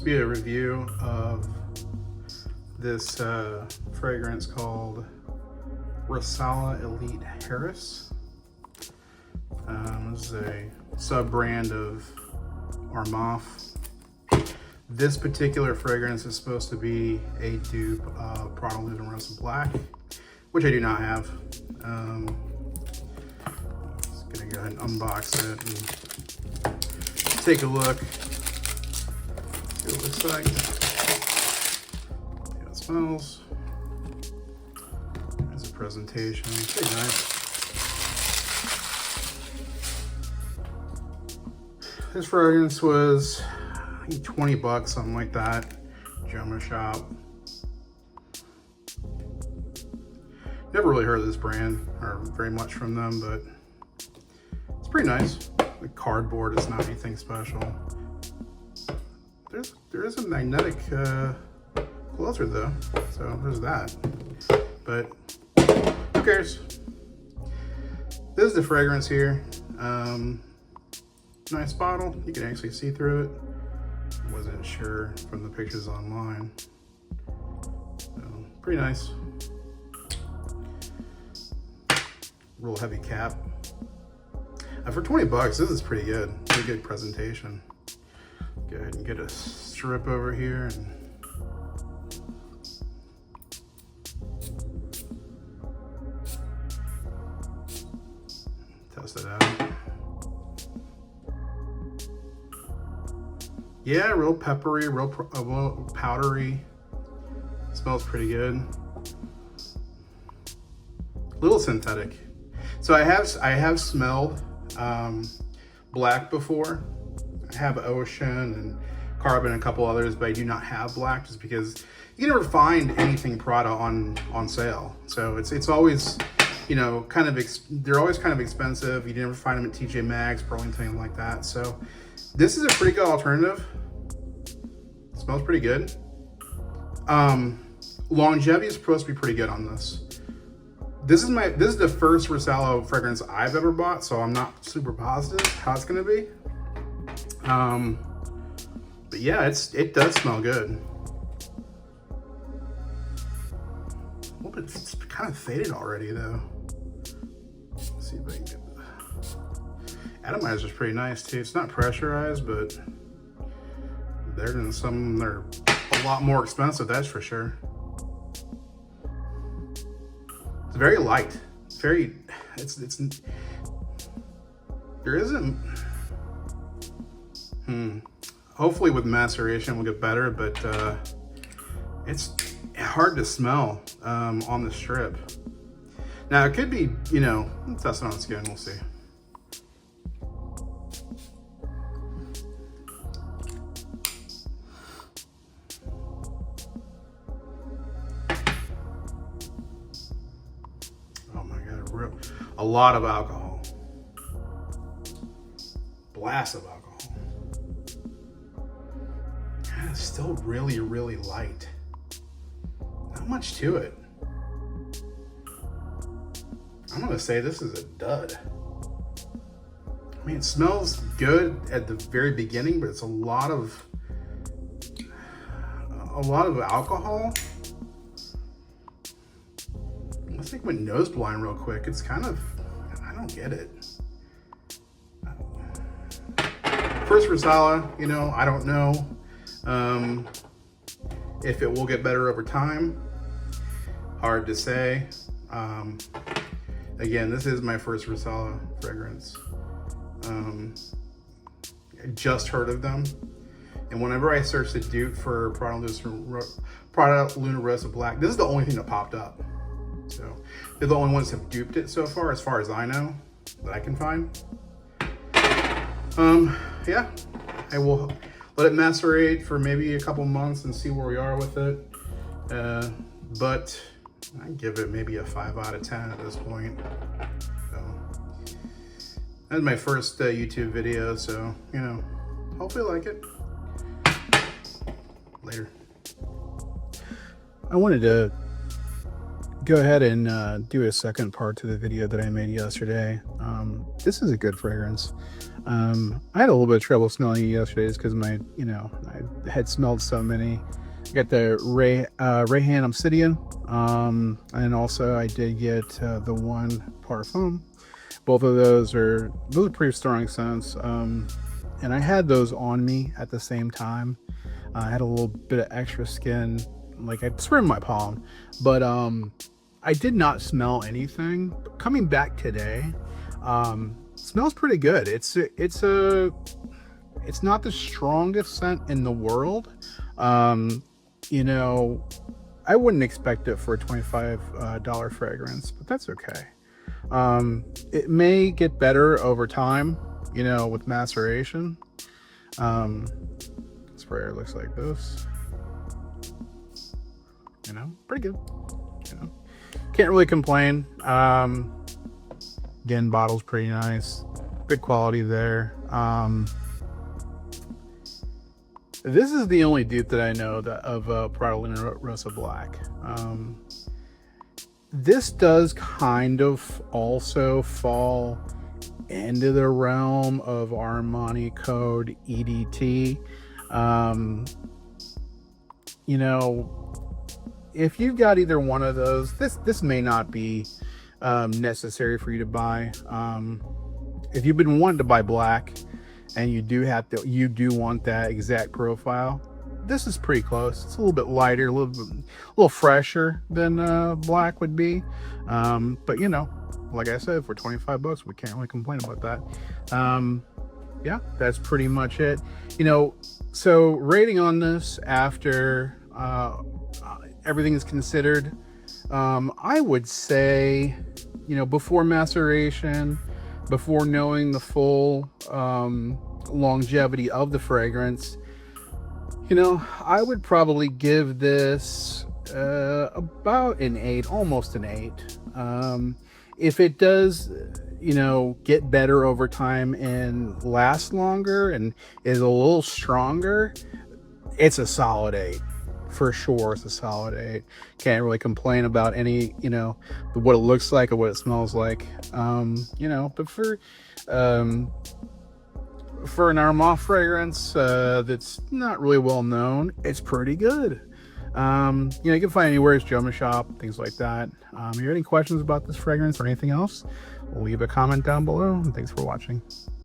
This will be a review of this fragrance called Risala Elite Harris. This is a sub-brand of Armaf. This particular fragrance is supposed to be a dupe of Prada Lune Rosa Black, which I do not have. Just gonna go ahead and unbox it and take a look. See what it looks like. See how it smells. There's a presentation. Pretty nice. This fragrance was, I think, 20 bucks, something like that. Jumbo shop. Never really heard of this brand or very much from them, but it's pretty nice. The cardboard is not anything special. There is a magnetic closer though, so there's that. But who cares? This is the fragrance here. Nice bottle. You can actually see through it. Wasn't sure from the pictures online. So, pretty nice. Real heavy cap. For 20 bucks, this is pretty good. Pretty good presentation. Go ahead and get a strip over here and test it out. Yeah, real peppery, real powdery. Smells pretty good. Little synthetic. So I have smelled black before. I have ocean and carbon and a couple others, but I do not have black just because you can never find anything Prada on sale. So it's always, you know, kind of they're always kind of expensive. You never find them at TJ Maxx, Burlington, like that. So this is a pretty good alternative. It smells pretty good. Longevity is supposed to be pretty good on this. This is the first Risala fragrance I've ever bought, so I'm not super positive how it's gonna be. But yeah, it does smell good. It's kind of faded already though. Let's see if I can get the atomizer is pretty nice too. It's not pressurized, but better than some that are a lot more expensive, that's for sure. It's very light. Very, there isn't, hopefully with maceration we'll get better, but it's hard to smell on the strip. Now it could be, you know, test it on skin, we'll see. A lot of alcohol. Blast of alcohol. And it's still really, really light. Not much to it. I'm gonna say this is a dud. I mean, it smells good at the very beginning, but it's a lot of alcohol. Let's take my nose blind real quick. It's kind of, I don't get it. First Risala, you know, I don't know if it will get better over time. Hard to say. Again, this is my first Risala fragrance. I just heard of them. And whenever I searched the dupe for Prada Lune Rosa Black, this is the only thing that popped up. So they're the only ones that have duped it so far as I know, that I can find. Yeah, I will let it macerate for maybe a couple months and see where we are with it. But I give it maybe a 5 out of 10 at this point. So that's my first YouTube video, so you know, hopefully you like it. Later. I wanted to go ahead and do a second part to the video that I made yesterday. This is a good fragrance. I had a little bit of trouble smelling it yesterday just because I had smelled so many. I got the Rayhan Obsidian, and also I did get the one Parfum. Both of those are pretty strong scents, and I had those on me at the same time. I had a little bit of extra skin, like I sprayed my palm, but I did not smell anything. But coming back today, smells pretty good. It's not the strongest scent in the world. You know, I wouldn't expect it for a $25 fragrance, but that's okay. It may get better over time, with maceration. Sprayer looks like this. Pretty good. Can't really complain. Again, bottle's pretty nice. Good quality there. This is the only dupe that I know of Prada Luna Rosa Black. This does kind of also fall into the realm of Armani Code EDT. If you've got either one of those, this may not be necessary for you to buy. If you've been wanting to buy black and you do want that exact profile, this is pretty close. It's a little bit lighter, a little fresher than black would be. But like I said, for $25, we can't really complain about that. Yeah, that's pretty much it. So rating on this after everything is considered, I would say, before maceration, before knowing the full longevity of the fragrance, I would probably give this about an 8, almost an 8. If it does, get better over time and last longer and is a little stronger, it's a solid 8. For sure, it's a solid 8. Can't really complain about any, what it looks like or what it smells like. But for an Armand fragrance that's not really well known, it's pretty good. You can find anywhere it's Joma Shop, things like that. If you have any questions about this fragrance or anything else, leave a comment down below, and thanks for watching.